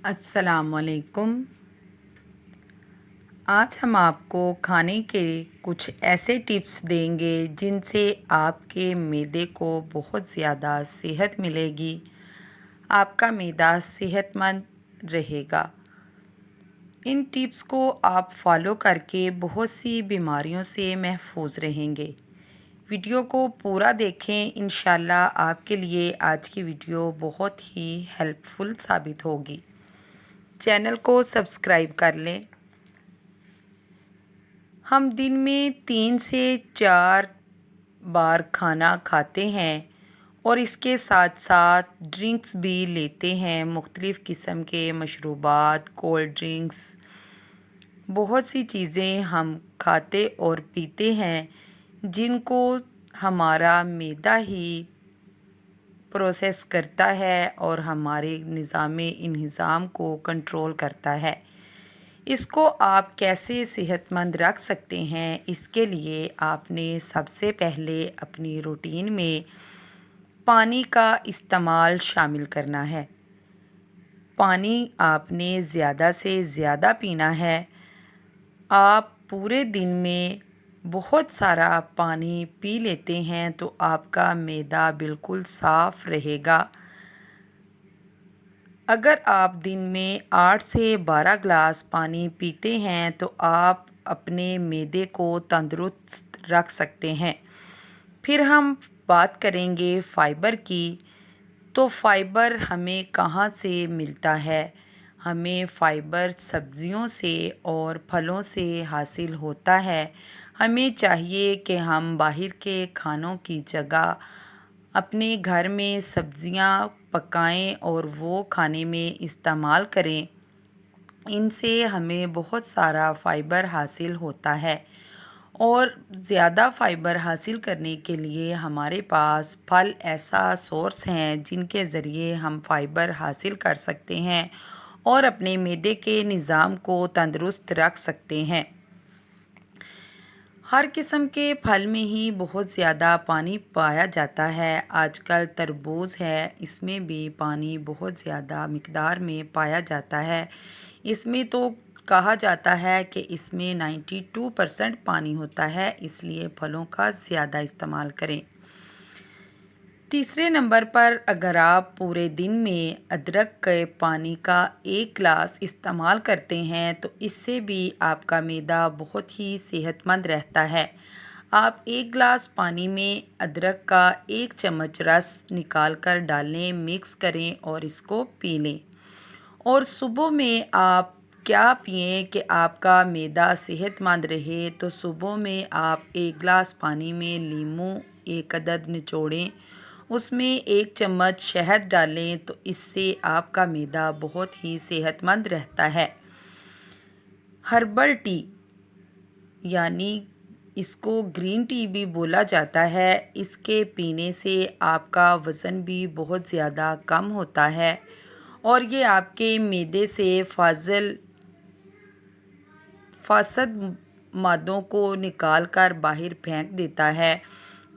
السلام علیکم۔ آج ہم آپ کو کھانے کے کچھ ایسے ٹپس دیں گے جن سے آپ کے معدے کو بہت زیادہ صحت ملے گی، آپ کا معدہ صحت مند رہے گا۔ ان ٹپس کو آپ فالو کر کے بہت سی بیماریوں سے محفوظ رہیں گے۔ ویڈیو کو پورا دیکھیں، انشاءاللہ آپ کے لیے آج کی ویڈیو بہت ہی ہیلپ فل ثابت ہوگی۔ چینل کو سبسکرائب کر لیں۔ ہم دن میں 3 سے 4 بار کھانا کھاتے ہیں اور اس کے ساتھ ساتھ ڈرنکس بھی لیتے ہیں، مختلف قسم کے مشروبات، کولڈ ڈرنکس، بہت سی چیزیں ہم کھاتے اور پیتے ہیں جن کو ہمارا معدہ ہی پروسیس کرتا ہے اور ہمارے نظام انہضام کو کنٹرول کرتا ہے۔ اس کو آپ کیسے صحت مند رکھ سکتے ہیں، اس کے لیے آپ نے سب سے پہلے اپنی روٹین میں پانی کا استعمال شامل کرنا ہے۔ پانی آپ نے زیادہ سے زیادہ پینا ہے۔ آپ پورے دن میں بہت سارا پانی پی لیتے ہیں تو آپ کا معدہ بالکل صاف رہے گا۔ اگر آپ دن میں 8 سے 12 گلاس پانی پیتے ہیں تو آپ اپنے معدے کو تندرست رکھ سکتے ہیں۔ پھر ہم بات کریں گے فائبر کی۔ تو فائبر ہمیں کہاں سے ملتا ہے؟ ہمیں فائبر سبزیوں سے اور پھلوں سے حاصل ہوتا ہے۔ ہمیں چاہیے کہ ہم باہر کے کھانوں کی جگہ اپنے گھر میں سبزیاں پکائیں اور وہ کھانے میں استعمال کریں۔ ان سے ہمیں بہت سارا فائبر حاصل ہوتا ہے اور زیادہ فائبر حاصل کرنے کے لیے ہمارے پاس پھل ایسا سورس ہیں جن کے ذریعے ہم فائبر حاصل کر سکتے ہیں اور اپنے معدے کے نظام کو تندرست رکھ سکتے ہیں۔ ہر قسم کے پھل میں ہی بہت زیادہ پانی پایا جاتا ہے۔ آج کل تربوز ہے، اس میں بھی پانی بہت زیادہ مقدار میں پایا جاتا ہے۔ اس میں تو کہا جاتا ہے کہ اس میں 92% پانی ہوتا ہے، اس لیے پھلوں کا زیادہ استعمال کریں۔ تیسرے نمبر پر اگر آپ پورے دن میں ادرک کے پانی کا 1 گلاس استعمال کرتے ہیں تو اس سے بھی آپ کا معدہ بہت ہی صحت مند رہتا ہے۔ آپ 1 گلاس پانی میں ادرک کا 1 چمچ رس نکال کر ڈالیں، مکس کریں اور اس کو پی لیں۔ اور صبح میں آپ کیا پئیں کہ آپ کا معدہ صحت مند رہے؟ تو صبح میں آپ 1 گلاس پانی میں لیموں 1 عدد نچوڑیں، اس میں 1 چمچ شہد ڈالیں تو اس سے آپ کا معدہ بہت ہی صحت مند رہتا ہے۔ ہربل ٹی یعنی اس کو گرین ٹی بھی بولا جاتا ہے، اس کے پینے سے آپ کا وزن بھی بہت زیادہ کم ہوتا ہے اور یہ آپ کے معدے سے فاسد مادوں کو نکال کر باہر پھینک دیتا ہے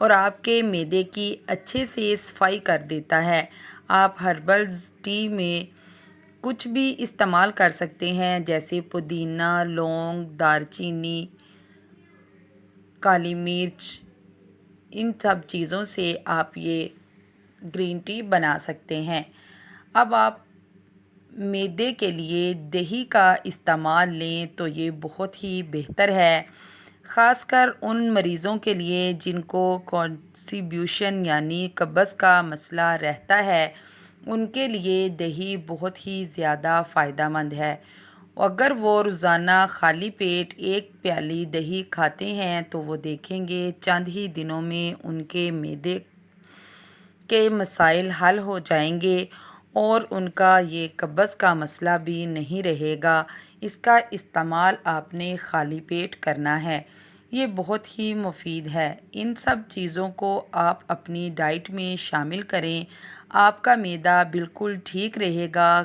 اور آپ کے معدے کی اچھے سے صفائی کر دیتا ہے۔ آپ ہربل ٹی میں کچھ بھی استعمال کر سکتے ہیں جیسے پودینہ، لونگ، دار چینی، کالی مرچ، ان سب چیزوں سے آپ یہ گرین ٹی بنا سکتے ہیں۔ اب آپ معدے کے لیے دہی کا استعمال لیں تو یہ بہت ہی بہتر ہے، خاص کر ان مریضوں کے لیے جن کو کانسٹیپیشن یعنی قبض کا مسئلہ رہتا ہے، ان کے لیے دہی بہت ہی زیادہ فائدہ مند ہے۔ اگر وہ روزانہ خالی پیٹ 1 پیالی دہی کھاتے ہیں تو وہ دیکھیں گے چند ہی دنوں میں ان کے معدے کے مسائل حل ہو جائیں گے اور ان کا یہ قبض کا مسئلہ بھی نہیں رہے گا۔ اس کا استعمال آپ نے خالی پیٹ کرنا ہے، یہ بہت ہی مفید ہے۔ ان سب چیزوں کو آپ اپنی ڈائٹ میں شامل کریں، آپ کا معدہ بالکل ٹھیک رہے گا،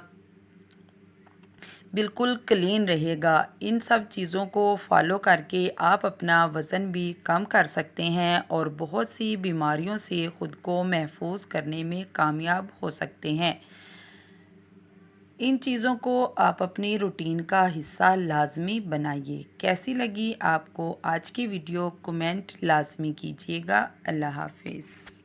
بالکل کلین رہے گا۔ ان سب چیزوں کو فالو کر کے آپ اپنا وزن بھی کم کر سکتے ہیں اور بہت سی بیماریوں سے خود کو محفوظ کرنے میں کامیاب ہو سکتے ہیں۔ ان چیزوں کو آپ اپنی روٹین کا حصہ لازمی بنائیے۔ کیسی لگی آپ کو آج کی ویڈیو کمنٹ لازمی کیجیے گا۔ اللہ حافظ۔